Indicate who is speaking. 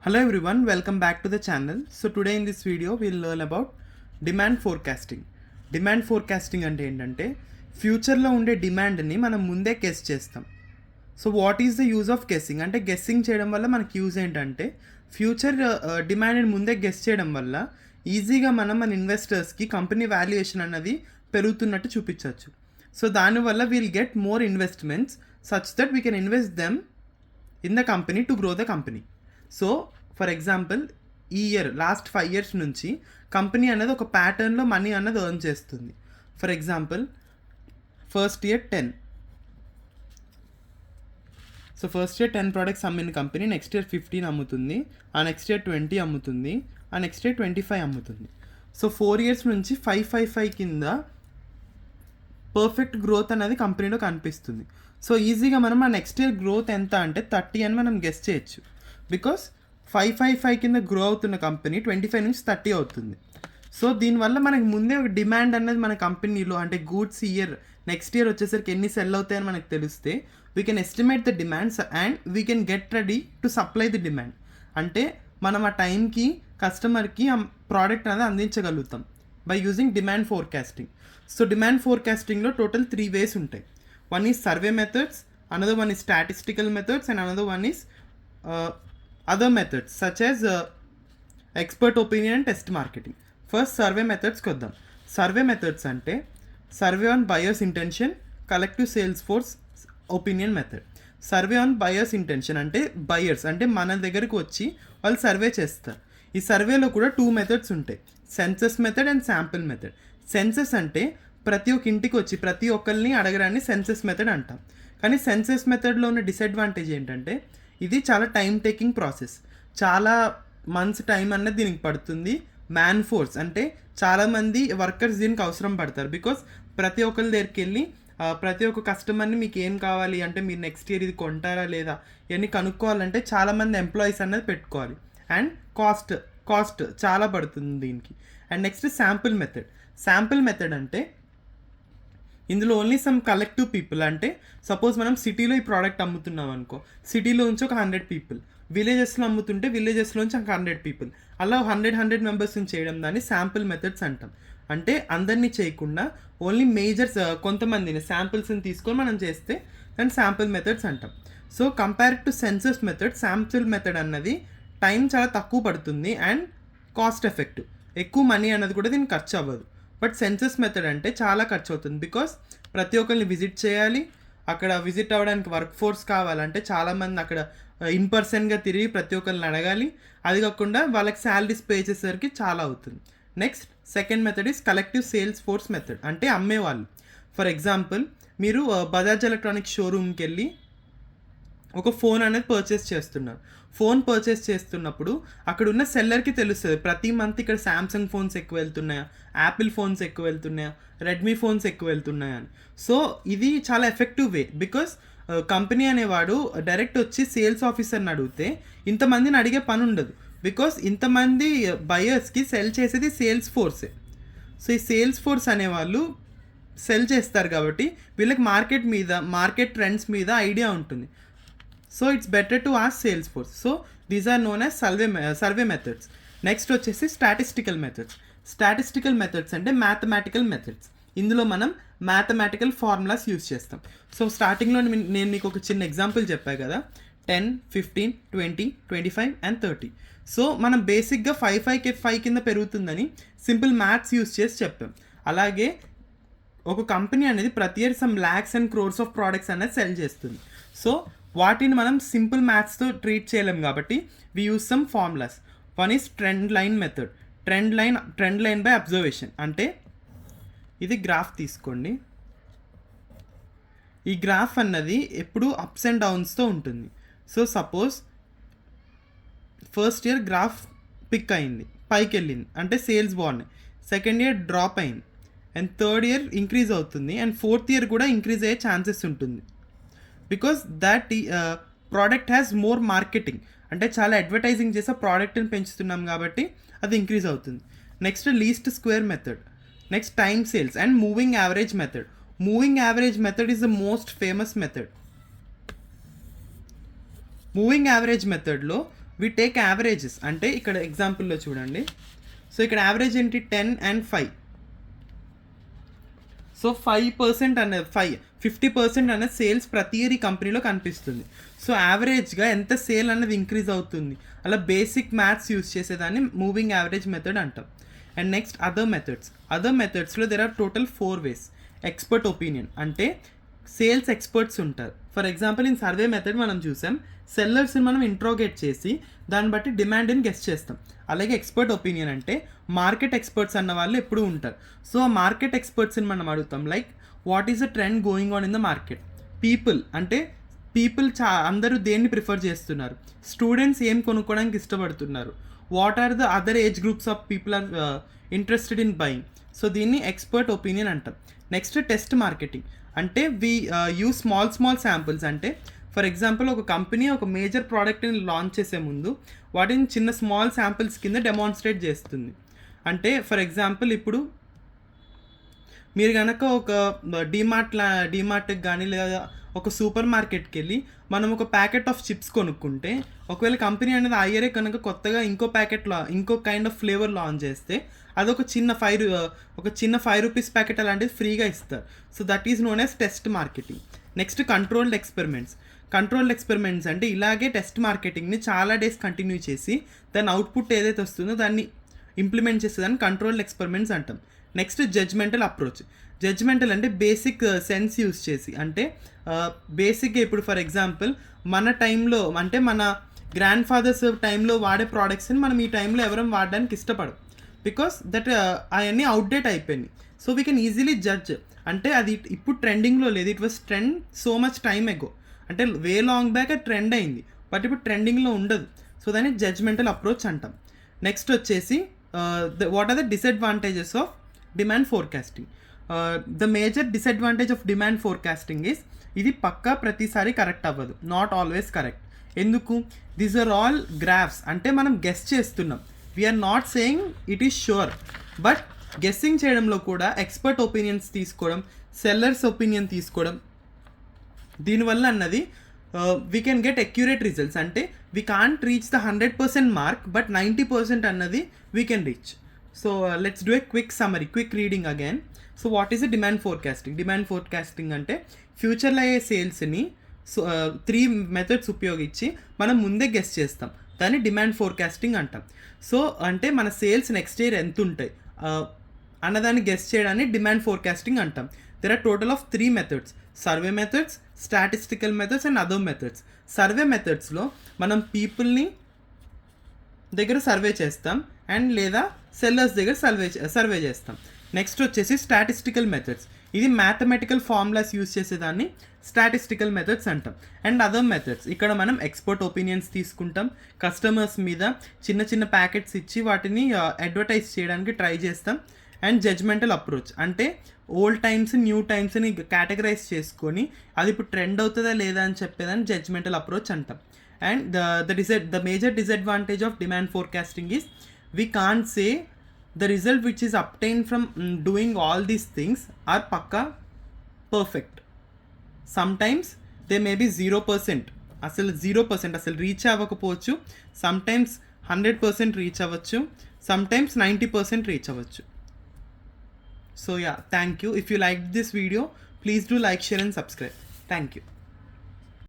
Speaker 1: Hello everyone, welcome back to the channel. So today in this video we'll learn about demand forecasting. Demand forecasting అంటే ఏంటంటే ఫ్యూచర్లో ఉండే డిమాండ్ని మనం ముందే guess చేస్తాం. So what is the use of guessing అంటే guessing చేయడం వల్ల మనకి యూజ్ ఏంటంటే ఫ్యూచర్ డిమాండ్ని ముందే గెస్ చేయడం వల్ల ఈజీగా మనం మన ఇన్వెస్టర్స్కి కంపెనీ వాల్యుయేషన్ అన్నది పెరుగుతున్నట్టు చూపించవచ్చు. సో దానివల్ల we'll get more investments such that we can invest them in the company to grow the company. So for example ఈ ఇయర్ లాస్ట్ 5 years నుంచి కంపెనీ అనేది ఒక ప్యాటర్న్లో మనీ అన్నది ఎర్న్ చేస్తుంది. For example first year 10. So first year 10 products అమ్మిన company next year 15 అమ్ముతుంది, ఆ next year 20 అమ్ముతుంది, ఆ నెక్స్ట్ ఇయర్ 25 అమ్ముతుంది. సో 4 years నుంచి 555 కింద పర్ఫెక్ట్ గ్రోత్ అనేది కంపెనీలో కనిపిస్తుంది. సో ఈజీగా మనం ఆ నెక్స్ట్ ఇయర్ గ్రోత్ ఎంత అంటే 30 అని మనం గెస్ చేయొచ్చు. బికాస్ 555 కింద గ్రో అవుతున్న కంపెనీ 25 నుంచి 30 అవుతుంది. సో దీనివల్ల మనకి ముందే ఒక డిమాండ్ అనేది మన కంపెనీలో అంటే గూడ్స్ ఇయర్ నెక్స్ట్ ఇయర్ వచ్చేసరికి ఎన్ని సెల్ అవుతాయని మనకు తెలిస్తే we can estimate the demands and we can get ready to supply the demand. అంటే మనం ఆ టైంకి కస్టమర్కి ఆ ప్రోడక్ట్ అనేది అందించగలుగుతాం by using demand forecasting. So demand ఫోర్కాస్టింగ్లో టోటల్ 3 ways ఉంటాయి. One is survey methods, another one is statistical methods and another one is other methods such as expert opinion and test marketing. First survey methods కి వద్దాం. Survey methods అంటే survey on buyers intention, collective sales force opinion method. Survey on buyers intention అంటే buyers అంటే మన దగ్గరకు వచ్చి వాళ్ళు survey చేస్తారు. ఈ సర్వేలో కూడా 2 methods ఉంటాయి, census method and sample method. Census అంటే ప్రతి ఒక్క ఇంటికి వచ్చి ప్రతి ఒక్కరిని అడగడాన్ని సెన్సస్ మెథడ్ అంటాం. కానీ సెన్సస్ మెథడ్లో ఉన్న డిసడ్వాంటేజ్ ఏంటంటే ఇది చాలా టైం టేకింగ్ ప్రాసెస్, చాలా మంత్స్ టైం అన్నది దీనికి పడుతుంది. మ్యాన్ ఫోర్స్ అంటే చాలామంది వర్కర్స్ దీనికి అవసరం పడతారు. బికాస్ ప్రతి ఒక్కరి దగ్గరికి వెళ్ళి ప్రతి ఒక్క కస్టమర్ని మీకు ఏం కావాలి అంటే మీరు నెక్స్ట్ ఇయర్ ఇది కొంటారా లేదా ఇవన్నీ కనుక్కోవాలంటే చాలామంది ఎంప్లాయీస్ అన్నది పెట్టుకోవాలి అండ్ కాస్ట్ చాలా పడుతుంది దీనికి. And next sample method. Sample method అంటే ఇందులో ఓన్లీ సమ్ కలెక్టివ్ పీపుల్ అంటే సపోజ్ మనం సిటీలో ఈ ప్రోడక్ట్ అమ్ముతున్నాం అనుకో, సిటీలో నుంచి ఒక 100 people, విలేజెస్లో అమ్ముతుంటే విలేజెస్లోంచి ఒక 100 people, అలా 100 మెంబర్స్ని చేయడం దాన్ని శాంపిల్ మెథడ్స్ అంటాం. అంటే అందరినీ చేయకుండా ఓన్లీ మేజర్స్ కొంతమందిని శాంపిల్స్ని తీసుకొని మనం చేస్తే దాన్ని శాంపిల్ మెథడ్స్ అంటాం. So compared to census method, sample method అన్నది టైం చాలా తక్కువ పడుతుంది అండ్ కాస్ట్ ఎఫెక్టివ్, ఎక్కువ మనీ అన్నది కూడా దీనికి ఖర్చు అవ్వదు. బట్ సెన్సస్ మెథడ్ అంటే చాలా ఖర్చు అవుతుంది. బికాస్ ప్రతి ఒక్కరిని విజిట్ చేయాలి, అక్కడ విజిట్ అవ్వడానికి వర్క్ ఫోర్స్ కావాలంటే చాలామంది అక్కడ ఇన్ పర్సన్గా తిరిగి ప్రతి ఒక్కరిని అడగాలి. అది కాకుండా వాళ్ళకి శాలరీస్ పే చేసేసరికి చాలా అవుతుంది. Next second method is collective sales force method అంటే అమ్మేవాళ్ళు. ఫర్ ఎగ్జాంపుల్ మీరు బజాజ్ ఎలక్ట్రానిక్స్ షోరూమ్కి వెళ్ళి ఒక ఫోన్ అనేది పర్చేస్ చేస్తున్నారు. ఫోన్ పర్చేస్ చేస్తున్నప్పుడు అక్కడ ఉన్న సెల్లర్కి తెలుస్తుంది ప్రతి మంత్ ఇక్కడ శాంసంగ్ ఫోన్స్ ఎక్కువ వెళ్తున్నాయా, యాపిల్ ఫోన్స్ ఎక్కువ వెళ్తున్నాయా, రెడ్మీ ఫోన్స్ ఎక్కువ వెళ్తున్నాయా అని. సో ఇది చాలా ఎఫెక్టివ్ వే. బికాస్ కంపెనీ అనేవాడు డైరెక్ట్ వచ్చి సేల్స్ ఆఫీసర్ని అడిగితే ఇంతమందిని అడిగే పని ఉండదు. బికాస్ ఇంతమంది బయర్స్కి సెల్ చేసేది సేల్స్ ఫోర్సే. సో ఈ సేల్స్ ఫోర్స్ అనేవాళ్ళు సెల్ చేస్తారు కాబట్టి వీళ్ళకి మార్కెట్ ట్రెండ్స్ మీద ఐడియా ఉంటుంది. So it's better to ask sales force. So these are known as survey methods. Next వచ్చేసి స్టాటిస్టికల్ మెథడ్స్. స్టాటిస్టికల్ మెథడ్స్ అంటే మ్యాథమెటికల్ మెథడ్స్. ఇందులో మనం మ్యాథమెటికల్ ఫార్ములాస్ యూజ్ చేస్తాం. సో స్టార్టింగ్లో నేను మీకు ఒక చిన్న ఎగ్జాంపుల్ చెప్పాను కదా, 10, 15, 20, 25 and 30. సో మనం బేసిక్గా 5 కింద పెరుగుతుందని సింపుల్ మ్యాథ్స్ యూజ్ చేసి చెప్పాం. అలాగే ఒక కంపెనీ అనేది ప్రతి year some lakhs and crores of products అనేది సెల్ చేస్తుంది. సో వాటిని మనం సింపుల్ మ్యాథ్స్తో ట్రీట్ చేయలేం కాబట్టి we use some formulas. One is trend line method. Trend line by observation అంటే ఇది గ్రాఫ్ తీసుకోండి. ఈ గ్రాఫ్ అన్నది ఎప్పుడు అప్స్ అండ్ డౌన్స్తో ఉంటుంది. So suppose first year graph peak అయింది, పైకి వెళ్ళింది అంటే సేల్స్ బాగున్నాయి. సెకండ్ ఇయర్ డ్రాప్ అయింది అండ్ థర్డ్ ఇయర్ ఇంక్రీజ్ అవుతుంది అండ్ ఫోర్త్ ఇయర్ కూడా ఇంక్రీజ్ అయ్యే ఛాన్సెస్ ఉంటుంది. Because that product has more marketing అంటే చాలా అడ్వర్టైజింగ్ చేసే ప్రోడక్ట్ని పెంచుతున్నాం కాబట్టి అది ఇంక్రీజ్ అవుతుంది. Next least square method. Next time sales and moving average method. Moving average method is the most famous method. Moving average మెథడ్లో వి టేక్ యావరేజెస్. అంటే ఇక్కడ ఎగ్జాంపుల్లో చూడండి. సో ఇక్కడ యావరేజ్ ఏంటి 10 and 5. సో 5% అనేది 50% అనేది సేల్స్ ప్రతి ఇయర్ ఈ కంపెనీలో కనిపిస్తుంది. సో యావరేజ్గా ఎంత సేల్ అనేది ఇంక్రీజ్ అవుతుంది, అలా బేసిక్ మ్యాథ్స్ యూస్ చేసేదాన్ని మూవింగ్ యావరేజ్ మెథడ్ అంటాం. అండ్ నెక్స్ట్ అదర్ మెథడ్స్లో there are total 4 ways. Expert opinion అంటే సేల్స్ ఎక్స్పర్ట్స్ ఉంటారు. For example in survey method మనం చూసాం, సెల్లర్స్ని మనం ఇంట్రోగేట్ చేసి దాన్ని బట్టి డిమాండ్ని గెస్ చేస్తాం. అలాగే ఎక్స్పర్ట్ ఒపీనియన్ అంటే మార్కెట్ ఎక్స్పర్ట్స్ అన్న వాళ్ళు ఎప్పుడూ ఉంటారు. సో ఆ మార్కెట్ ఎక్స్పర్ట్స్ని మనం అడుగుతాం, like what is the trend going on in the market. People అంటే అందరూ దేన్ని ప్రిఫర్ చేస్తున్నారు, స్టూడెంట్స్ ఏం కొనుక్కోవడానికి ఇష్టపడుతున్నారు, what are the other age groups of people are interested in buying. So దీన్ని ఎక్స్పర్ట్ ఒపీనియన్ అంటాం. నెక్స్ట్ టెస్ట్ మార్కెటింగ్ అంటే వి యూస్ స్మాల్ శాంపుల్స్. అంటే ఫర్ ఎగ్జాంపుల్ ఒక కంపెనీ ఒక మేజర్ ప్రోడక్ట్ని లాంచ్ చేసే ముందు వాటిని చిన్న స్మాల్ శాంపిల్స్ కింద డెమాన్స్ట్రేట్ చేస్తుంది. అంటే ఫర్ ఎగ్జాంపుల్ ఇప్పుడు మీరు కనుక ఒక డీమార్ట్కి కానీ లేదా ఒక సూపర్ మార్కెట్కి వెళ్ళి మనం ఒక ప్యాకెట్ ఆఫ్ చిప్స్ కొనుక్కుంటే, ఒకవేళ కంపెనీ అనేది ఆ ఇయరే కనుక కొత్తగా ఇంకో కైండ్ ఆఫ్ ఫ్లేవర్ లాంచ్ చేస్తే అదొక చిన్న 5 రూపీస్ ప్యాకెట్ అలాంటిది ఫ్రీగా ఇస్తారు. So that is known as test marketing. Next controlled experiments అంటే ఇలాగే టెస్ట్ మార్కెటింగ్ని చాలా డేస్ కంటిన్యూ చేసి దాని అవుట్పుట్ ఏదైతే వస్తుందో దాన్ని ఇంప్లిమెంట్ చేసేదాన్ని కంట్రోల్డ్ ఎక్స్పెరిమెంట్స్ అంటాం. Next judgemental approach. జడ్జ్మెంటల్ అంటే బేసిక్ సెన్స్ యూస్ చేసి, అంటే బేసిక్గా ఇప్పుడు ఫర్ ఎగ్జాంపుల్ మన టైంలో అంటే మన గ్రాండ్ ఫాదర్స్ టైంలో వాడే ప్రోడక్ట్స్ని మనం ఈ టైంలో ఎవరం వాడడానికి ఇష్టపడం, బికాస్ దట్ అవన్నీ అవుట్డేట్ అయిపోయినాయి. So we can easily judge. అంటే అది ఇప్పుడు ట్రెండింగ్లో లేదు, it was trend so much time ago, అంటే వే లాంగ్ బ్యాక్ అది ట్రెండ్ అయింది, బట్ ఇప్పుడు ట్రెండింగ్లో ఉండదు. సో దాన్ని జడ్జ్మెంటల్ అప్రోచ్ అంటాం. నెక్స్ట్ వచ్చేసి what are the disadvantages of demand forecasting. The major disadvantage of demand forecasting is ఇది పక్కా ప్రతిసారి కరెక్ట్ అవ్వదు, నాట్ ఆల్వేస్ కరెక్ట్. ఎందుకు? దీస్ ఆర్ ఆల్ గ్రాఫ్స్, అంటే మనం గెస్ చేస్తున్నాం, we're not saying it is sure. But guessing చేయడంలో కూడా ఎక్స్పర్ట్ ఒపీనియన్స్ తీసుకోవడం, సెల్లర్స్ ఒపీనియన్ తీసుకోవడం, దీనివల్ల అన్నది we can get accurate results. అంటే we can't reach the 100% mark, but 90% అన్నది we can reach. So let's do a quick reading again. So what is the demand forecasting అంటే ఫ్యూచర్లో అయ్యే సేల్స్ని 3 methods ఉపయోగించి మనం ముందే గెస్ చేస్తాం, దాన్ని డిమాండ్ ఫోర్కాస్టింగ్ అంటాం. సో అంటే మన సేల్స్ నెక్స్ట్ ఇయర్ ఎంత ఉంటాయి అన్నదాన్ని గెస్ చేయడాన్ని డిమాండ్ ఫోర్కాస్టింగ్ అంటాం. There are total of 3 methods: survey methods, statistical methods and other methods. Survey మెథడ్స్లో మనం పీపుల్ని దగ్గర సర్వే చేస్తాం అండ్ లేదా సెల్లర్స్ దగ్గర సర్వే చేస్తాం. నెక్స్ట్ వచ్చేసి స్టాటిస్టికల్ మెథడ్స్, ఇది మ్యాథమెటికల్ ఫార్ములాస్ యూజ్ చేసేదాన్ని స్టాటిస్టికల్ మెథడ్స్ అంటాం. అండ్ అదర్ మెథడ్స్, ఇక్కడ మనం ఎక్స్పర్ట్ ఒపీనియన్స్ తీసుకుంటాం, కస్టమర్స్ మీద చిన్న ప్యాకెట్స్ ఇచ్చి వాటిని అడ్వర్టైజ్ చేయడానికి ట్రై చేస్తాం. అండ్ జడ్జ్మెంటల్ అప్రోచ్ అంటే ఓల్డ్ టైమ్స్, న్యూ టైమ్స్ని కేటగరైజ్ చేసుకొని అది ఇప్పుడు ట్రెండ్ అవుతుందా లేదా అని చెప్పేదాన్ని జడ్జ్మెంటల్ అప్రోచ్ అంటాం. And the major disadvantage of demand forecasting is we can't say the result which is obtained from doing all these things are pakka perfect. Sometimes they may be 0%, అసలు 0% అసలు reach అవ్వకపోవచ్చు, sometimes 100% reach అవ్వచ్చు, sometimes 90% reach అవ్వచ్చు. So yeah, thank you. If you liked this video, please do like, share and subscribe. Thank you.